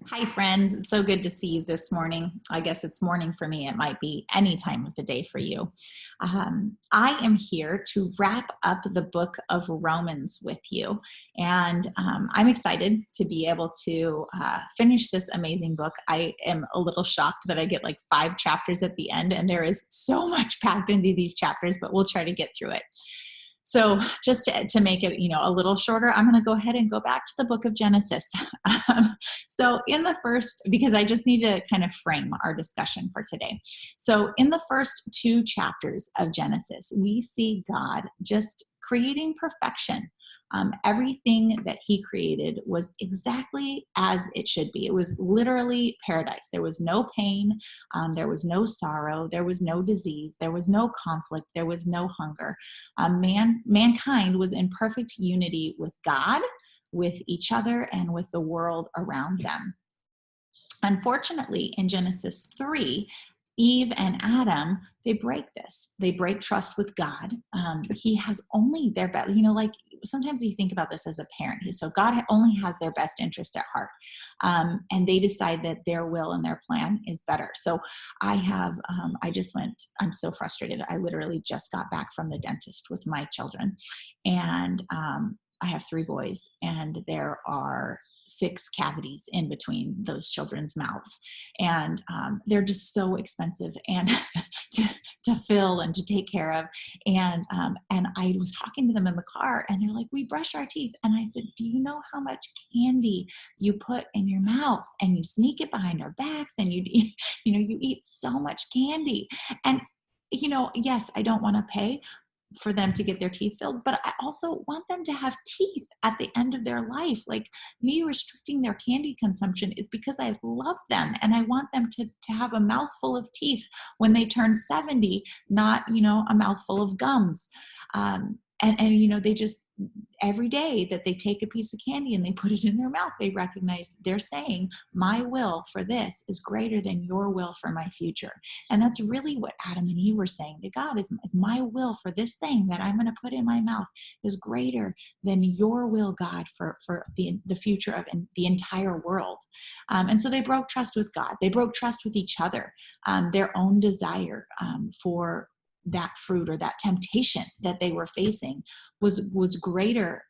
Hi, friends. It's so good to see you this morning. I guess it's morning for me. It might be any time of the day for you. I am here to wrap up the book of Romans with you. And I'm excited to be able to finish this amazing book. I am a little shocked that I get like 5 chapters at the end, and there is so much packed into these chapters, but we'll try to get through it. So just to make it, a little shorter, I'm going to go ahead and go back to the book of Genesis. So in the first, because I just need to kind of frame our discussion for today. So in the first 2 chapters of Genesis, we see God just creating perfection. Everything that he created was exactly as it should be. It was literally paradise. There was no pain. There was no sorrow. There was no disease. There was no conflict. There was no hunger. Mankind was in perfect unity with God, with each other, and with the world around them. Unfortunately, in Genesis 3, Eve and Adam, they break this. They break trust with God. He has only their best, like sometimes you think about this as a parent. So God only has their best interest at heart. And they decide that their will and their plan is better. So I'm so frustrated. I literally just got back from the dentist with my children. And I have 3 boys, and there are 6 cavities in between those children's mouths, and they're just so expensive and to fill and to take care of. And I was talking to them in the car, and they're like, "We brush our teeth," and I said, "Do you know how much candy you put in your mouth, and you sneak it behind our backs, and you eat so much candy?" And yes, I don't want to pay for them to get their teeth filled, but I also want them to have teeth at the end of their life. Like, me restricting their candy consumption is because I love them, and I want them to have a mouthful of teeth when they turn 70, not, a mouthful of gums. They just, every day that they take a piece of candy and they put it in their mouth, they recognize they're saying, "My will for this is greater than your will for my future." And that's really what Adam and Eve were saying to God is my will for this thing that I'm going to put in my mouth is greater than your will, God, for the future of the entire world. And so they broke trust with God. They broke trust with each other. Their own desire for that fruit or that temptation that they were facing was greater.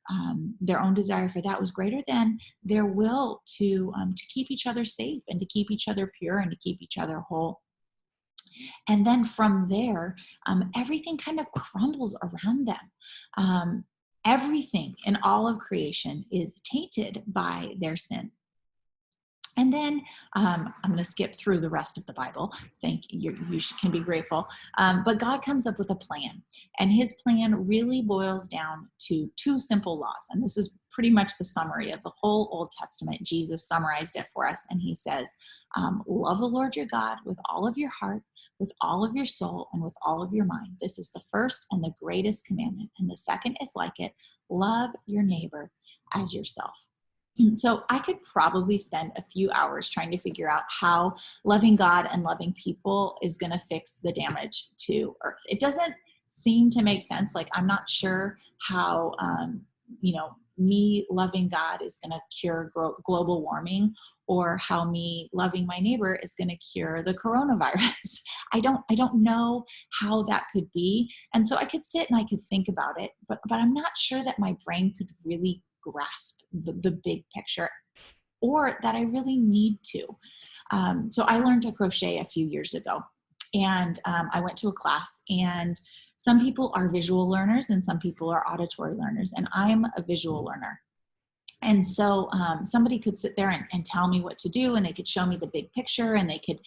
Their own desire for that was greater than their will to keep each other safe and to keep each other pure and to keep each other whole. And then from there, everything kind of crumbles around them. Everything in all of creation is tainted by their sin. And then I'm going to skip through the rest of the Bible. Can be grateful. But God comes up with a plan. And his plan really boils down to 2 simple laws. And this is pretty much the summary of the whole Old Testament. Jesus summarized it for us. And he says, love the Lord your God with all of your heart, with all of your soul, and with all of your mind. This is the first and the greatest commandment. And the second is like it: love your neighbor as yourself. So I could probably spend a few hours trying to figure out how loving God and loving people is going to fix the damage to Earth. It doesn't seem to make sense. Like, I'm not sure how, me loving God is going to cure global warming, or how me loving my neighbor is going to cure the coronavirus. I don't know how that could be. And so I could sit and I could think about it, but I'm not sure that my brain could really grasp the big picture, or that I really need to. So I learned to crochet a few years ago, and I went to a class, and some people are visual learners and some people are auditory learners, and I'm a visual learner. And so somebody could sit there and tell me what to do, and they could show me the big picture, and they could,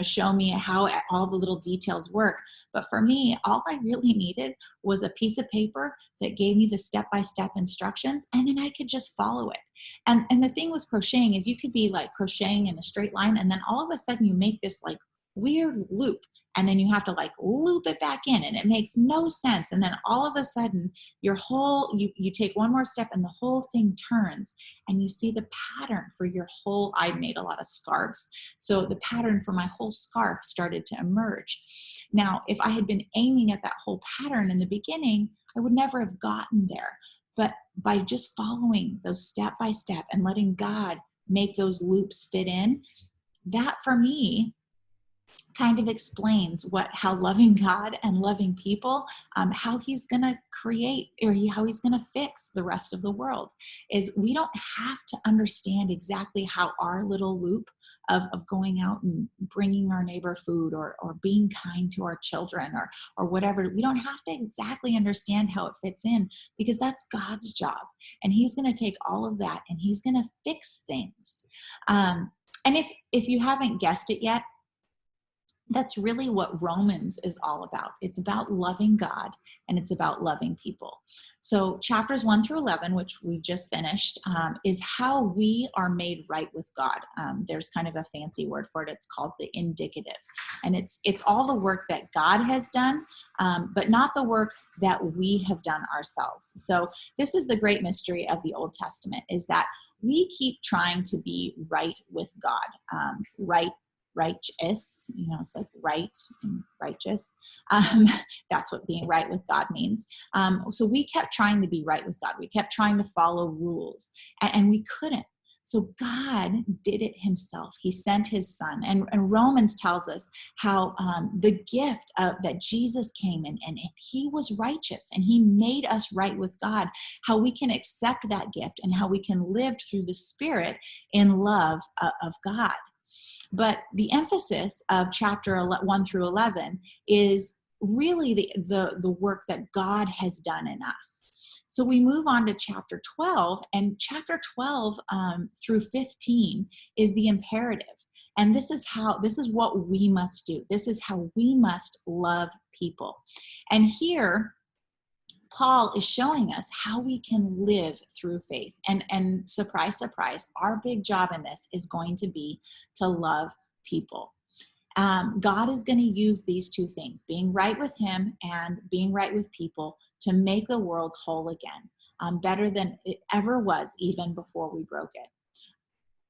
show me how all the little details work. But for me, all I really needed was a piece of paper that gave me the step-by-step instructions, and then I could just follow it. And the thing with crocheting is you could be like crocheting in a straight line, and then all of a sudden you make this like weird loop. And then you have to like loop it back in, and it makes no sense. And then all of a sudden you take one more step and the whole thing turns, and you see the pattern for your whole. I made a lot of scarves. So the pattern for my whole scarf started to emerge. Now, if I had been aiming at that whole pattern in the beginning, I would never have gotten there. But by just following those step by step and letting God make those loops fit in. That for me kind of explains how loving God and loving people, how he's going to create, or how he's going to fix the rest of the world. Is we don't have to understand exactly how our little loop of going out and bringing our neighbor food, or being kind to our children, or whatever. We don't have to exactly understand how it fits in, because that's God's job. And he's going to take all of that and he's going to fix things. And if you haven't guessed it yet, that's really what Romans is all about. It's about loving God, and it's about loving people. So chapters 1 through 11, which we just finished, is how we are made right with God. There's kind of a fancy word for it. It's called the indicative. And it's all the work that God has done, but not the work that we have done ourselves. So this is the great mystery of the Old Testament, is that we keep trying to be right with God, righteous, it's like right and righteous. That's what being right with God means. So we kept trying to be right with God. We kept trying to follow rules, and we couldn't. So God did it himself. He sent his son. And Romans tells us how the gift that Jesus came in, and he was righteous, and he made us right with God, how we can accept that gift, and how we can live through the Spirit in love of God. But the emphasis of chapter 1 through 11 is really the work that God has done in us. So we move on to chapter 12, and chapter 12 through 15 is the imperative. And this is what we must do. This is how we must love people. And here, Paul is showing us how we can live through faith. And surprise, surprise, our big job in this is going to be to love people. God is going to use these two things, being right with him and being right with people, to make the world whole again, better than it ever was, even before we broke it.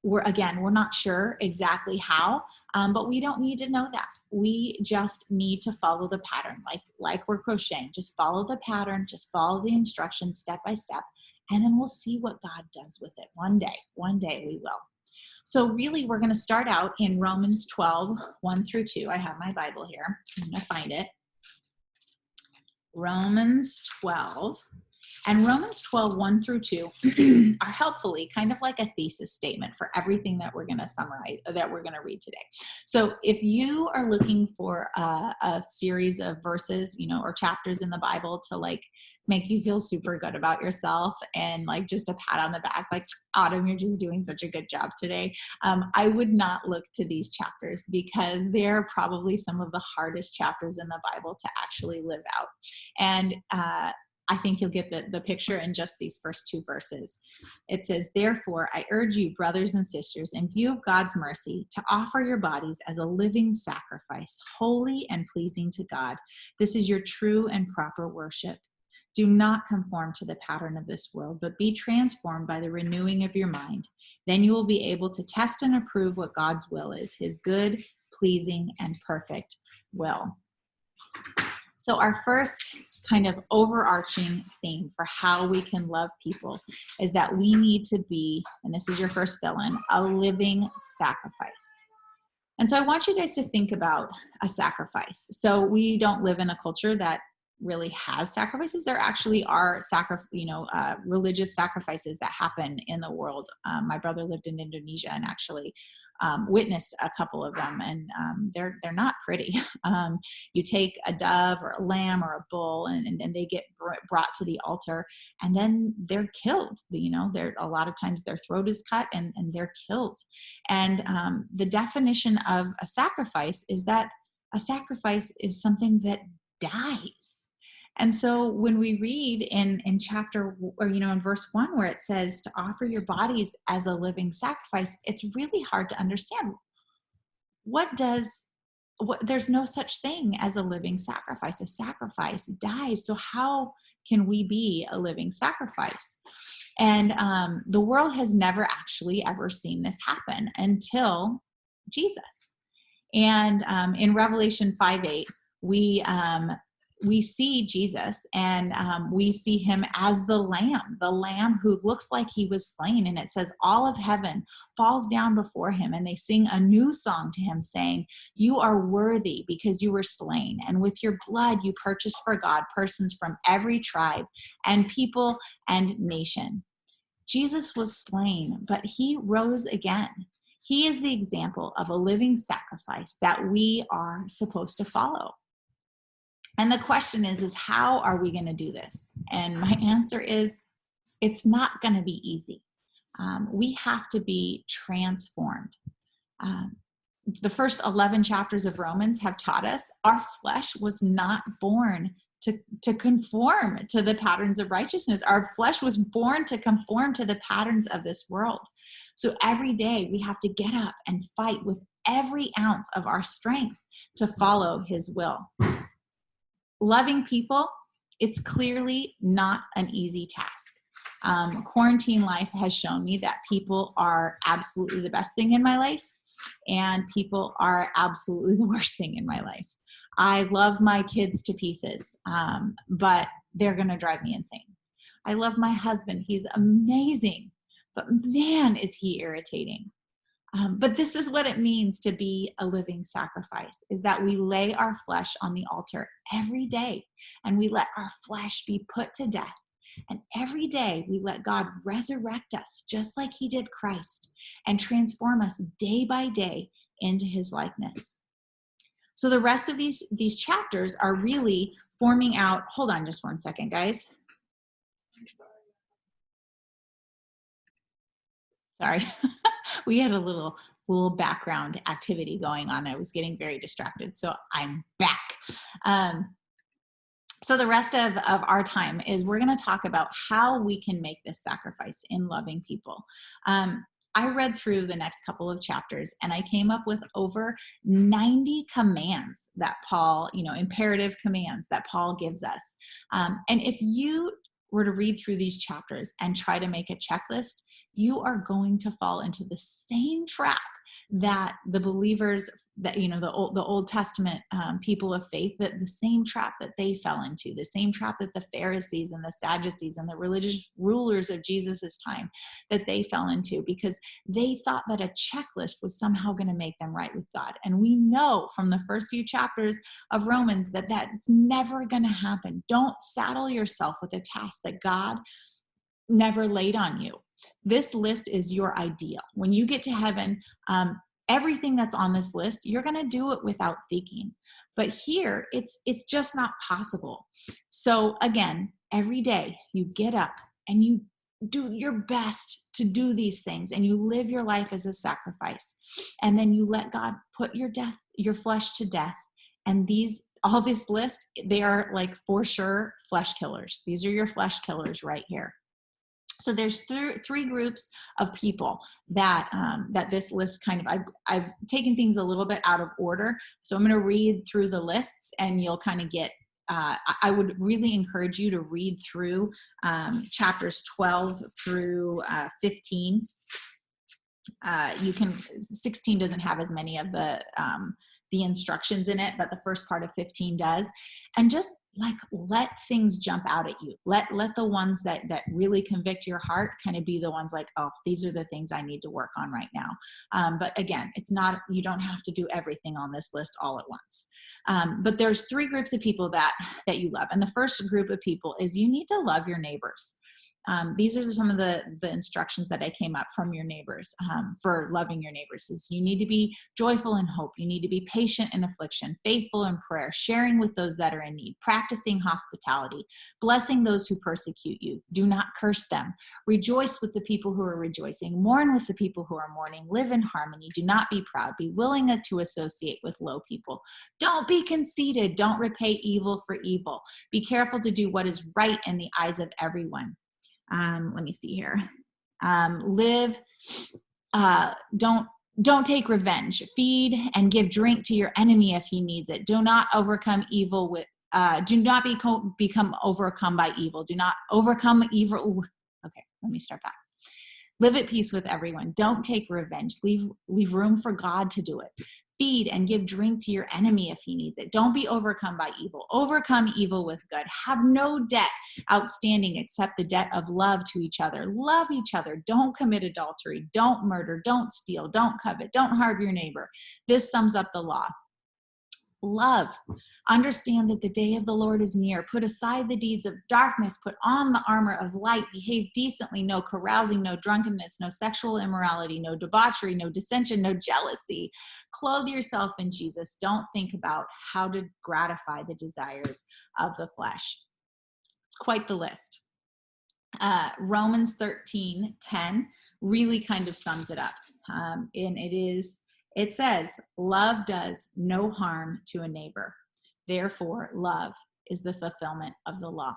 We're not sure exactly how, but we don't need to know that. We just need to follow the pattern, like we're crocheting. Just follow the pattern, just follow the instructions step by step, and then we'll see what God does with it. One day we will. So really, we're going to start out in Romans 12, 1 through 2. I have my Bible here. I'm going to find it. Romans 12. And Romans 12, 1 through 2 are helpfully kind of like a thesis statement for everything that we're going to summarize, that we're going to read today. So if you are looking for a series of verses, or chapters in the Bible to make you feel super good about yourself, and just a pat on the back, like, Autumn, you're just doing such a good job today, I would not look to these chapters, because they're probably some of the hardest chapters in the Bible to actually live out. And I think you'll get the picture in just these first two verses. It says, "Therefore, I urge you, brothers and sisters, in view of God's mercy, to offer your bodies as a living sacrifice, holy and pleasing to God. This is your true and proper worship. Do not conform to the pattern of this world, but be transformed by the renewing of your mind. Then you will be able to test and approve what God's will is, his good, pleasing, and perfect will." So our first kind of overarching theme for how we can love people is that we need to be, and this is your first fill-in, a living sacrifice. And so I want you guys to think about a sacrifice. So we don't live in a culture that really has sacrifices. There actually are religious sacrifices that happen in the world. My brother lived in Indonesia and actually witnessed a couple of them, and they're not pretty. You take a dove or a lamb or a bull, and they get brought to the altar, and then they're killed. They're a lot of times their throat is cut and they're killed. And the definition of a sacrifice is that a sacrifice is something that dies. And so when we read in chapter, or in verse 1, where it says to offer your bodies as a living sacrifice, it's really hard to understand. There's no such thing as a living sacrifice. A sacrifice dies. So how can we be a living sacrifice? And the world has never actually ever seen this happen until Jesus. And in Revelation 5:8, we see Jesus, and we see him as the lamb who looks like he was slain. And it says all of heaven falls down before him, and they sing a new song to him, saying, "You are worthy because you were slain, and with your blood you purchased for God persons from every tribe and people and nation." Jesus was slain, but he rose again. He is the example of a living sacrifice that we are supposed to follow. And the question is how are we going to do this? And my answer is, it's not going to be easy. We have to be transformed. The first 11 chapters of Romans have taught us our flesh was not born to conform to the patterns of righteousness. Our flesh was born to conform to the patterns of this world. So every day we have to get up and fight with every ounce of our strength to follow his will. Loving people, it's clearly not an easy task. Quarantine life has shown me that people are absolutely the best thing in my life, and people are absolutely the worst thing in my life. I love my kids to pieces, but they're going to drive me insane. I love my husband. He's amazing, but man, is he irritating. But this is what it means to be a living sacrifice, is that we lay our flesh on the altar every day, and we let our flesh be put to death. And every day we let God resurrect us just like he did Christ and transform us day by day into his likeness. So the rest of these chapters are really forming out. Hold on just one second, guys. Sorry. We had a little background activity going on. I was getting very distracted, so I'm back. So the rest of our time is we're going to talk about how we can make this sacrifice in loving people. I read through the next couple of chapters, and I came up with over 90 commands that Paul, imperative commands that Paul gives us. And if you were to read through these chapters and try to make a checklist, you are going to fall into the same trap that the believers, that the Old Testament people of faith, that the same trap that they fell into, the same trap that the Pharisees and the Sadducees and the religious rulers of Jesus's time, that they fell into, because they thought that a checklist was somehow going to make them right with God. And we know from the first few chapters of Romans that that's never going to happen. Don't saddle yourself with a task that God never laid on you. This list is your ideal. When you get to heaven, everything that's on this list, you're going to do it without thinking. But here, it's just not possible. So again, every day you get up and you do your best to do these things, and you live your life as a sacrifice. And then you let God put your flesh to death. And all this list, they are like for sure flesh killers. These are your flesh killers right here. So there's three groups of people that this list kind of, I've taken things a little bit out of order. So I'm going to read through the lists, and you'll kind of get, I would really encourage you to read through chapters 12 through 15. 16 doesn't have as many of the instructions in it, but the first part of 15 does. And just let things jump out at you. Let the ones that really convict your heart kind of be the ones like, oh, these are the things I need to work on right now. But again, you don't have to do everything on this list all at once. But there's three groups of people that you love. And the first group of people is you need to love your neighbors. These are some of the instructions that I came up from your neighbors for loving your neighbors. Is you need to be joyful in hope. You need to be patient in affliction, faithful in prayer, sharing with those that are in need, practicing hospitality, blessing those who persecute you. Do not curse them. Rejoice with the people who are rejoicing. Mourn with the people who are mourning. Live in harmony. Do not be proud. Be willing to associate with low people. Don't be conceited. Don't repay evil for evil. Be careful to do what is right in the eyes of everyone. Let me see here. Don't take revenge. Feed and give drink to your enemy if he needs it. Do not overcome evil with, do not become overcome by evil. Do not overcome evil. Ooh, okay, let me start back. Live at peace with everyone. Don't take revenge. Leave room for God to do it. Feed and give drink to your enemy if he needs it. Don't be overcome by evil. Overcome evil with good. Have no debt outstanding except the debt of love to each other. Love each other. Don't commit adultery. Don't murder. Don't steal. Don't covet. Don't harm your neighbor. This sums up the law. Love. Understand that the day of the Lord is near. Put aside the deeds of darkness. Put on the armor of light. Behave decently. No carousing, no drunkenness, no sexual immorality, no debauchery, no dissension, no jealousy. Clothe yourself in Jesus. Don't think about how to gratify the desires of the flesh. It's quite the list. Romans 13:10 really kind of sums it up. And it says, love does no harm to a neighbor. Therefore, love is the fulfillment of the law.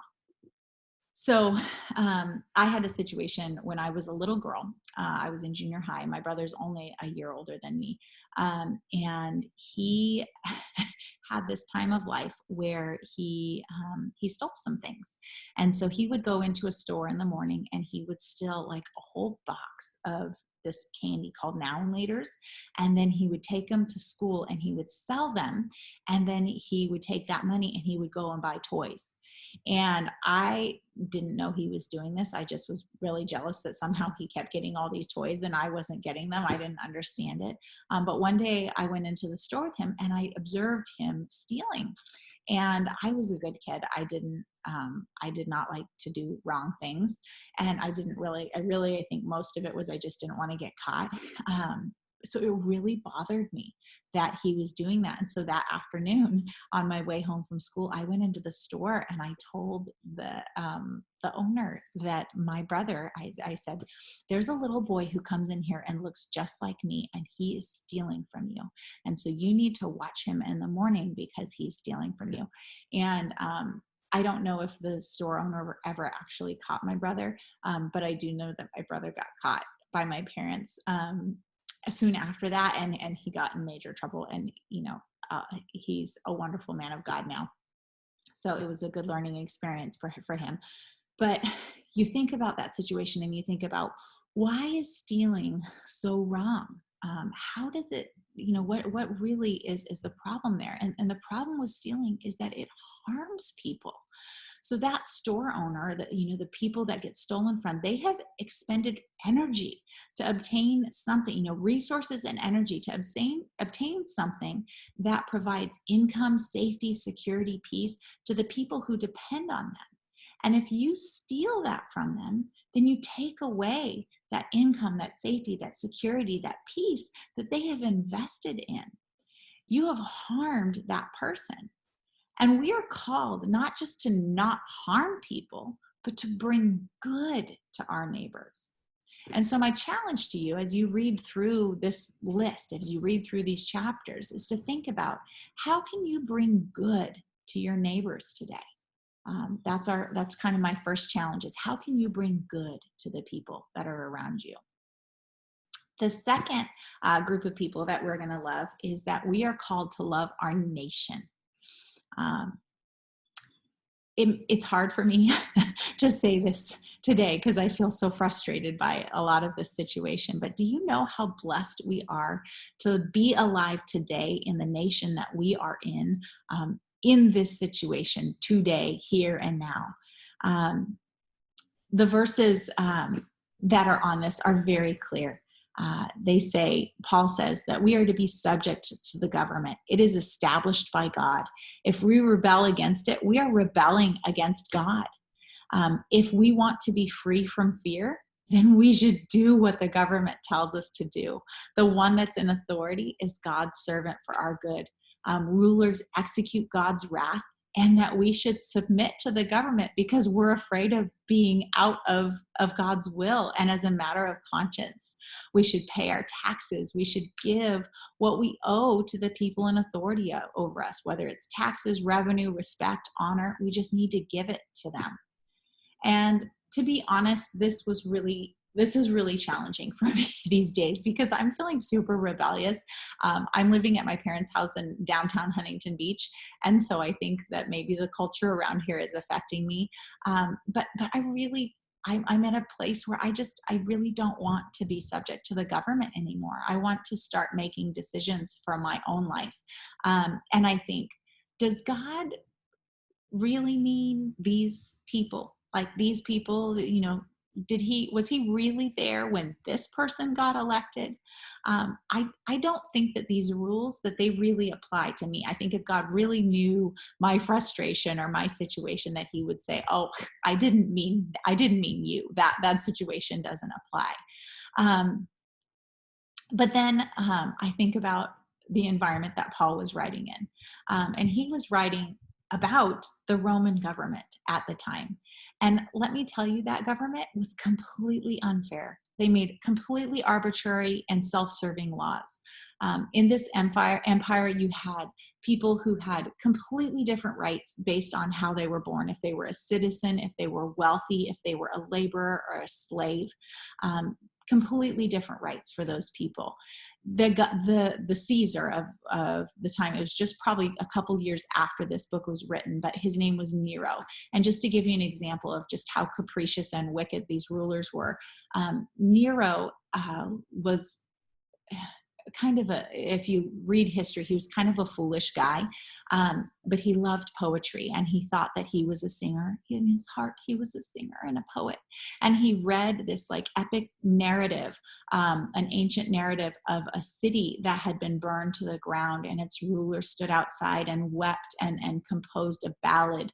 So I had a situation when I was a little girl. I was in junior high. My brother's only a year older than me. And he had this time of life where he stole some things. And so he would go into a store in the morning and he would steal like a whole box of this candy called Now and Laters. And then he would take them to school and he would sell them. And then he would take that money and he would go and buy toys. And I didn't know he was doing this. I just was really jealous that somehow he kept getting all these toys and I wasn't getting them. I didn't understand it. But one day I went into the store with him and I observed him stealing. And I was a good kid. I did not like to do wrong things. And I think most of it was I just didn't want to get caught. So it really bothered me that he was doing that. And so that afternoon on my way home from school, I went into the store and I told the owner that my brother, I said, there's a little boy who comes in here and looks just like me and he is stealing from you. And so you need to watch him in the morning because he's stealing from you. And I don't know if the store owner ever actually caught my brother, but I do know that my brother got caught by my parents soon after that, and he got in major trouble. And he's a wonderful man of God now, so it was a good learning experience for him. But you think about that situation and you think about, why is stealing so wrong? How does it, what really is the problem there? And the problem with stealing is that it harms people. So that store owner, the people that get stolen from, they have expended energy to obtain something, resources and energy to obtain something that provides income, safety, security, peace to the people who depend on them. And if you steal that from them, then you take away that income, that safety, that security, that peace that they have invested in. You have harmed that person. And we are called not just to not harm people, but to bring good to our neighbors. And so my challenge to you as you read through this list, as you read through these chapters, is to think about, how can you bring good to your neighbors today? That's kind of my first challenge, is how can you bring good to the people that are around you? The second group of people that we're going to love is that we are called to love our nation. It's hard for me to say this today because I feel so frustrated by a lot of this situation. But do you know how blessed we are to be alive today in the nation that we are in this situation today, here and now? The verses that are on this are very clear. Paul says that we are to be subject to the government. It is established by God. If we rebel against it, we are rebelling against God. If we want to be free from fear, then we should do what the government tells us to do. The one that's in authority is God's servant for our good. Rulers execute God's wrath, and that we should submit to the government because we're afraid of being out of God's will. And as a matter of conscience, we should pay our taxes. We should give what we owe to the people in authority over us, whether it's taxes, revenue, respect, honor. We just need to give it to them. And to be honest, this is really challenging for me these days because I'm feeling super rebellious. I'm living at my parents' house in downtown Huntington Beach. And so I think that maybe the culture around here is affecting me. But I I'm at a place where I really don't want to be subject to the government anymore. I want to start making decisions for my own life. And I think, does God really mean these people? Like these people, was he really there when this person got elected? I don't think that these rules, that they really apply to me. I think if God really knew my frustration or my situation, that he would say, oh, I didn't mean you. That situation doesn't apply. But then I think about the environment that Paul was writing in. And he was writing about the Roman government at the time. And let me tell you, that government was completely unfair. They made completely arbitrary and self-serving laws. In this empire, you had people who had completely different rights based on how they were born, if they were a citizen, if they were wealthy, if they were a laborer or a slave. Completely different rights for those people. The Caesar of the time, it was just probably a couple years after this book was written, but his name was Nero. And just to give you an example of just how capricious and wicked these rulers were, Nero was kind of if you read history, he was kind of a foolish guy, but he loved poetry, and he thought that he was a singer. In his heart, he was a singer and a poet. And he read this like epic narrative, an ancient narrative of a city that had been burned to the ground, and its ruler stood outside and wept and composed a ballad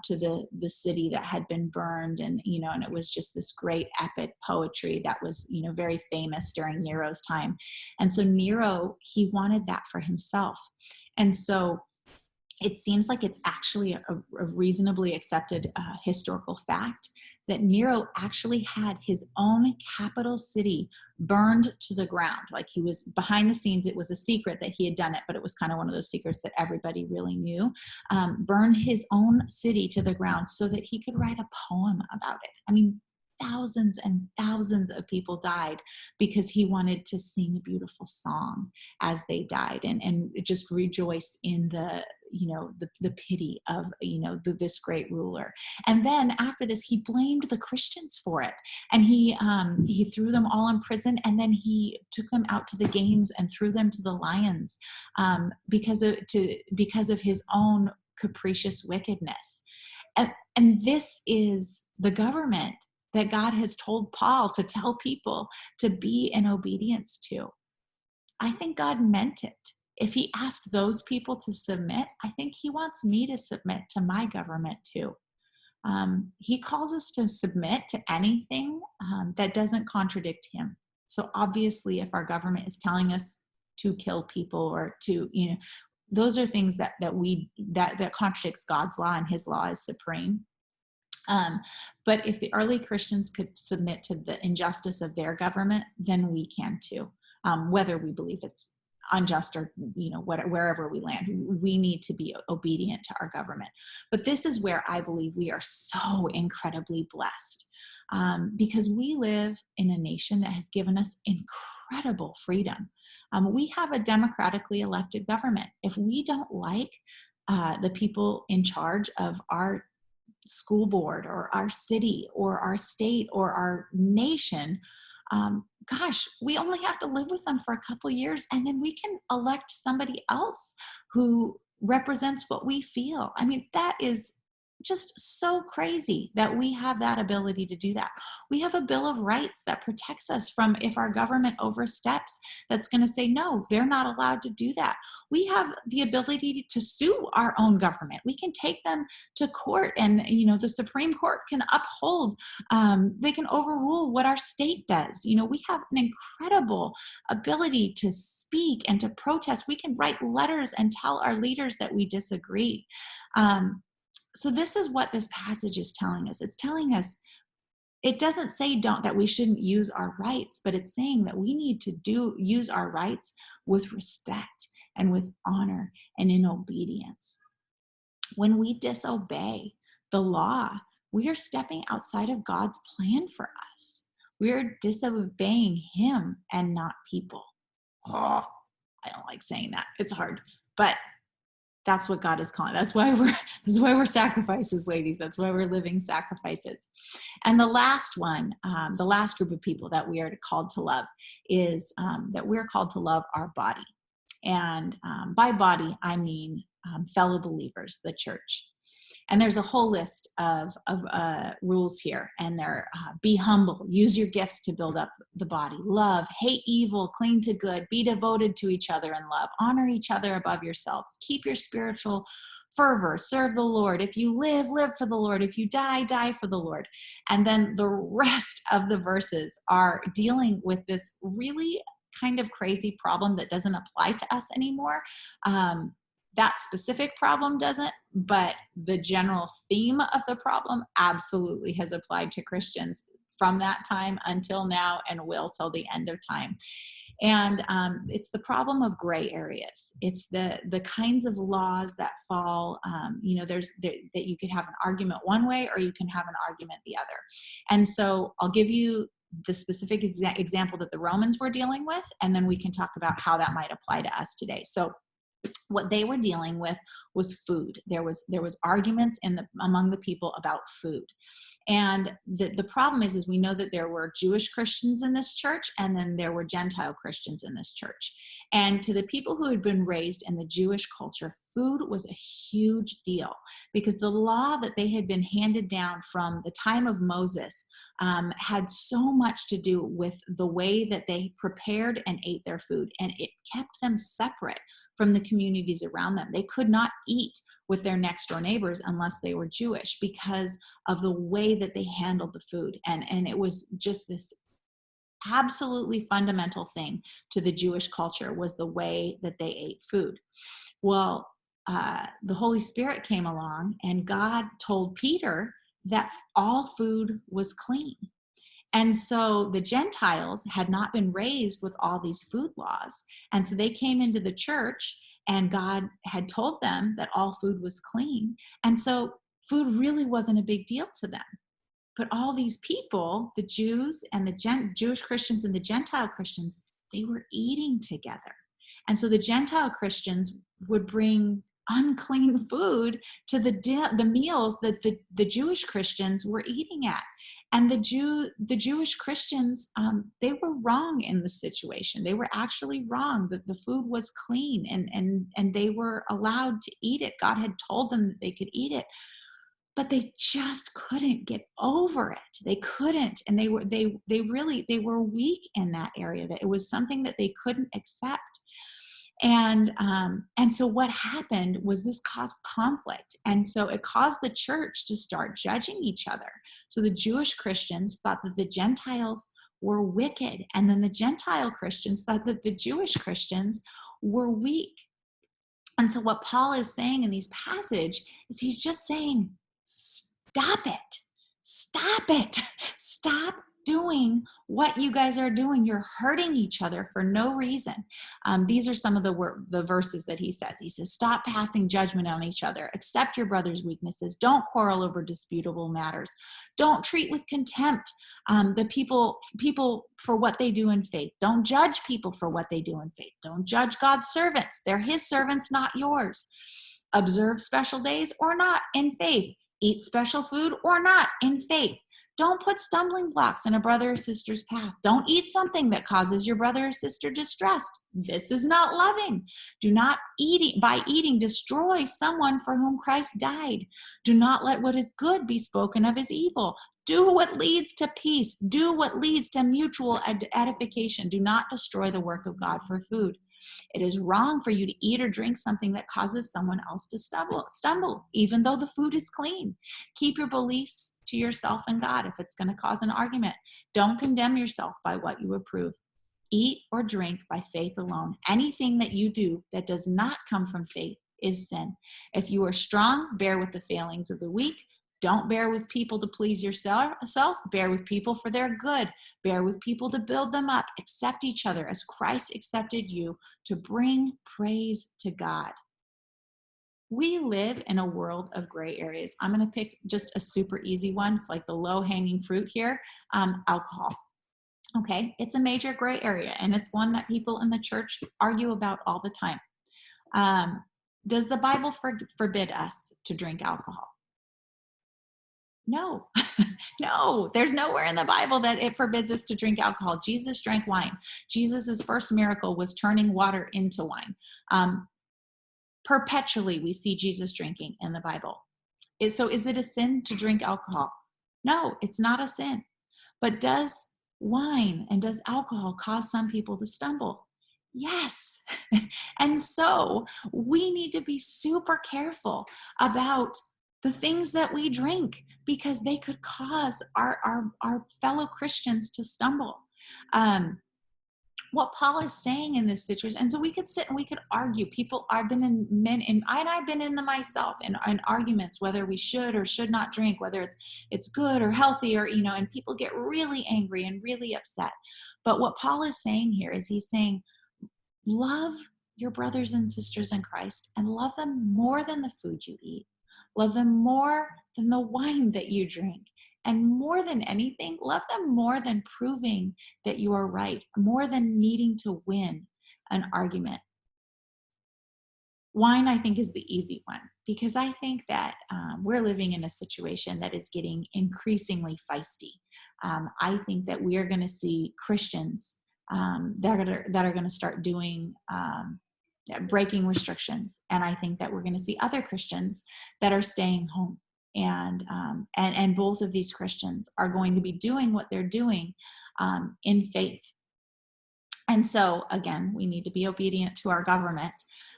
to the city that had been burned. And, and it was just this great epic poetry that was, very famous during Nero's time. And so Nero, he wanted that for himself. And so it seems like it's actually a reasonably accepted historical fact that Nero actually had his own capital city burned to the ground. Like, he was behind the scenes. It was a secret that he had done it, but it was kind of one of those secrets that everybody really knew. Burned his own city to the ground so that he could write a poem about it. I mean, thousands and thousands of people died because he wanted to sing a beautiful song as they died, and just rejoice in the pity of this great ruler. And then after this, he blamed the Christians for it, and he threw them all in prison, and then he took them out to the games and threw them to the lions, because of his own capricious wickedness. And this is the government that God has told Paul to tell people to be in obedience to. I think God meant it. If he asked those people to submit, I think he wants me to submit to my government too. He calls us to submit to anything that doesn't contradict him. So obviously, if our government is telling us to kill people or to, those are things that contradicts God's law, and his law is supreme. But if the early Christians could submit to the injustice of their government, then we can too. Whether we believe it's unjust or, wherever we land, we need to be obedient to our government. But this is where I believe we are so incredibly blessed, because we live in a nation that has given us incredible freedom. We have a democratically elected government. If we don't like the people in charge of our school board or our city or our state or our nation, we only have to live with them for a couple years, and then we can elect somebody else who represents what we feel. I mean, that is just so crazy that we have that ability to do that. We have a Bill of Rights that protects us from, if our government oversteps, that's going to say, no, they're not allowed to do that. We have the ability to sue our own government. We can take them to court, and, the Supreme Court can uphold, they can overrule what our state does. We have an incredible ability to speak and to protest. We can write letters and tell our leaders that we disagree. So this is what this passage is telling us. It's telling us, it doesn't say that we shouldn't use our rights, but it's saying that we need to use our rights with respect and with honor and in obedience. When we disobey the law, we are stepping outside of God's plan for us. We are disobeying him and not people. Oh, I don't like saying that. It's hard, but That's what God is calling. That's why we're sacrifices, ladies. That's why we're living sacrifices. And the last one, the last group of people that we are called to love is that we're called to love our body. And by body, I mean fellow believers, the church. And there's a whole list of rules here. And they're be humble, use your gifts to build up the body, love, hate evil, cling to good, be devoted to each other in love, honor each other above yourselves, keep your spiritual fervor, serve the Lord. If you live, live for the Lord. If you die, die for the Lord. And then the rest of the verses are dealing with this really kind of crazy problem that doesn't apply to us anymore. That specific problem doesn't, but the general theme of the problem absolutely has applied to Christians from that time until now and will till the end of time. And it's the problem of gray areas. It's the kinds of laws that fall, that you could have an argument one way or you can have an argument the other. And so I'll give you the specific example that the Romans were dealing with, and then we can talk about how that might apply to us today. So what they were dealing with was food. There was arguments among the people about food. And the problem is we know that there were Jewish Christians in this church, and then there were Gentile Christians in this church. And to the people who had been raised in the Jewish culture, food was a huge deal because the law that they had been handed down from the time of Moses had so much to do with the way that they prepared and ate their food, and it kept them separate from the communities around them. They could not eat with their next door neighbors unless they were Jewish because of the way that they handled the food. And it was just this absolutely fundamental thing to the Jewish culture was the way that they ate food. Well, the Holy Spirit came along and God told Peter that all food was clean. And so the Gentiles had not been raised with all these food laws. And so they came into the church and God had told them that all food was clean. And so food really wasn't a big deal to them. But all these people, the Jews and the Jewish Christians and the Gentile Christians, they were eating together. And so the Gentile Christians would bring unclean food to the meals that the Jewish Christians were eating at. And the Jewish Christians, they were wrong in the situation. They were actually wrong. The food was clean and they were allowed to eat it. God had told them that they could eat it, but they just couldn't get over it. They couldn't, and they were weak in that area. That it was something that they couldn't accept. And so what happened was this caused conflict. And so it caused the church to start judging each other. So the Jewish Christians thought that the Gentiles were wicked. And then the Gentile Christians thought that the Jewish Christians were weak. And so what Paul is saying in these passages is he's just saying, stop it. Stop it. Stop doing what you guys are doing. You're hurting each other for no reason. These are some of the verses that he says. He says, stop passing judgment on each other. Accept your brother's weaknesses. Don't quarrel over disputable matters. Don't treat with contempt the people for what they do in faith. Don't judge people for what they do in faith. Don't judge God's servants. They're his servants, not yours. Observe special days or not in faith. Eat special food or not in faith. Don't put stumbling blocks in a brother or sister's path. Don't eat something that causes your brother or sister distress. This is not loving. Do not by eating destroy someone for whom Christ died. Do not let what is good be spoken of as evil. Do what leads to peace. Do what leads to mutual edification. Do not destroy the work of God for food. It is wrong for you to eat or drink something that causes someone else to stumble, even though the food is clean. Keep your beliefs to yourself and God if it's going to cause an argument. Don't condemn yourself by what you approve. Eat or drink by faith alone. Anything that you do that does not come from faith is sin. If you are strong, bear with the failings of the weak. Don't bear with people to please yourself. Bear with people for their good. Bear with people to build them up. Accept each other as Christ accepted you to bring praise to God. We live in a world of gray areas. I'm going to pick just a super easy one. It's like the low-hanging fruit here, alcohol. Okay, it's a major gray area, and it's one that people in the church argue about all the time. Does the Bible forbid us to drink alcohol? No, no, there's nowhere in the Bible that it forbids us to drink alcohol. Jesus drank wine. Jesus's first miracle was turning water into wine. Perpetually, we see Jesus drinking in the Bible. So is it a sin to drink alcohol? No, it's not a sin. But does wine and does alcohol cause some people to stumble? Yes. And so we need to be super careful about the things that we drink, because they could cause our fellow Christians to stumble. What Paul is saying in this situation, and so we could sit and we could argue. I've been in the myself in arguments whether we should or should not drink, whether it's good or healthy, or and people get really angry and really upset. But what Paul is saying here is he's saying, love your brothers and sisters in Christ and love them more than the food you eat. Love them more than the wine that you drink. And more than anything, love them more than proving that you are right, more than needing to win an argument. Wine, I think, is the easy one, because I think that we're living in a situation that is getting increasingly feisty. I think that we are going to see Christians that are going to start doing breaking restrictions, and I think that we're going to see other Christians that are staying home. And both of these Christians are going to be doing what they're doing in faith. And so, again, we need to be obedient to our government.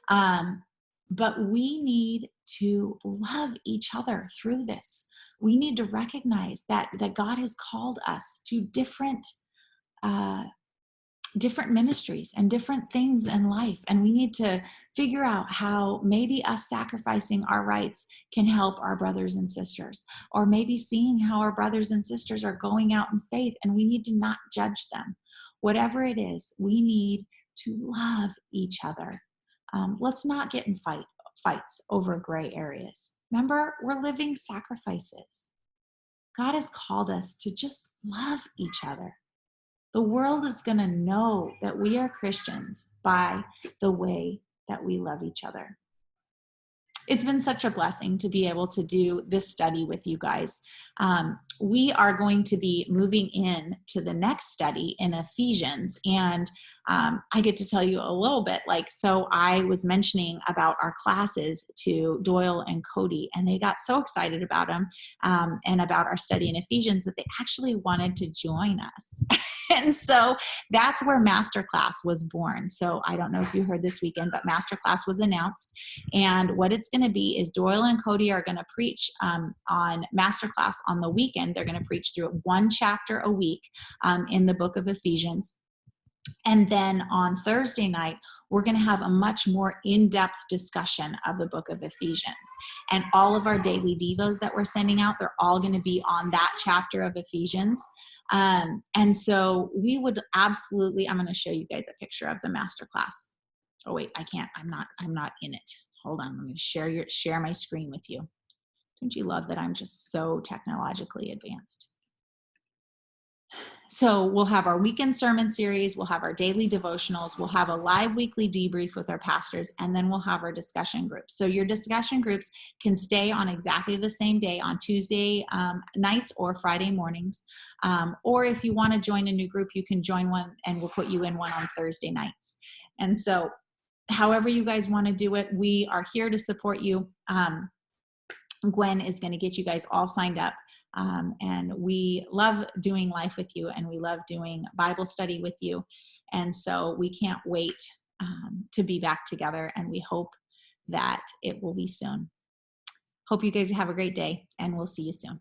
But we need to love each other through this. We need to recognize that God has called us to different ministries and different things in life. And we need to figure out how maybe us sacrificing our rights can help our brothers and sisters, or maybe seeing how our brothers and sisters are going out in faith, and we need to not judge them. Whatever it is, we need to love each other. Let's not get in fights over gray areas. Remember, we're living sacrifices. God has called us to just love each other. The world is going to know that we are Christians by the way that we love each other. It's been such a blessing to be able to do this study with you guys. We are going to be moving in to the next study in Ephesians, and I get to tell you a little bit. So I was mentioning about our classes to Doyle and Cody, and they got so excited about them and about our study in Ephesians that they actually wanted to join us. And so that's where Masterclass was born. So I don't know if you heard this weekend, but Masterclass was announced. And what it's going to be is Doyle and Cody are going to preach on Masterclass on the weekend. They're going to preach through one chapter a week in the book of Ephesians. And then on Thursday night, we're going to have a much more in-depth discussion of the book of Ephesians. And all of our daily devos that we're sending out, they're all going to be on that chapter of Ephesians. And so we would absolutely, I'm going to show you guys a picture of the masterclass. Oh, wait, I can't. I'm not in it. Hold on. I'm going to share my screen with you. Don't you love that I'm just so technologically advanced? So we'll have our weekend sermon series, we'll have our daily devotionals, we'll have a live weekly debrief with our pastors, and then we'll have our discussion groups. So your discussion groups can stay on exactly the same day on Tuesday nights or Friday mornings. Or if you want to join a new group, you can join one and we'll put you in one on Thursday nights. And so however you guys want to do it, we are here to support you. Gwen is going to get you guys all signed up. And we love doing life with you, and we love doing Bible study with you. And so we can't wait to be back together, and we hope that it will be soon. Hope you guys have a great day, and we'll see you soon.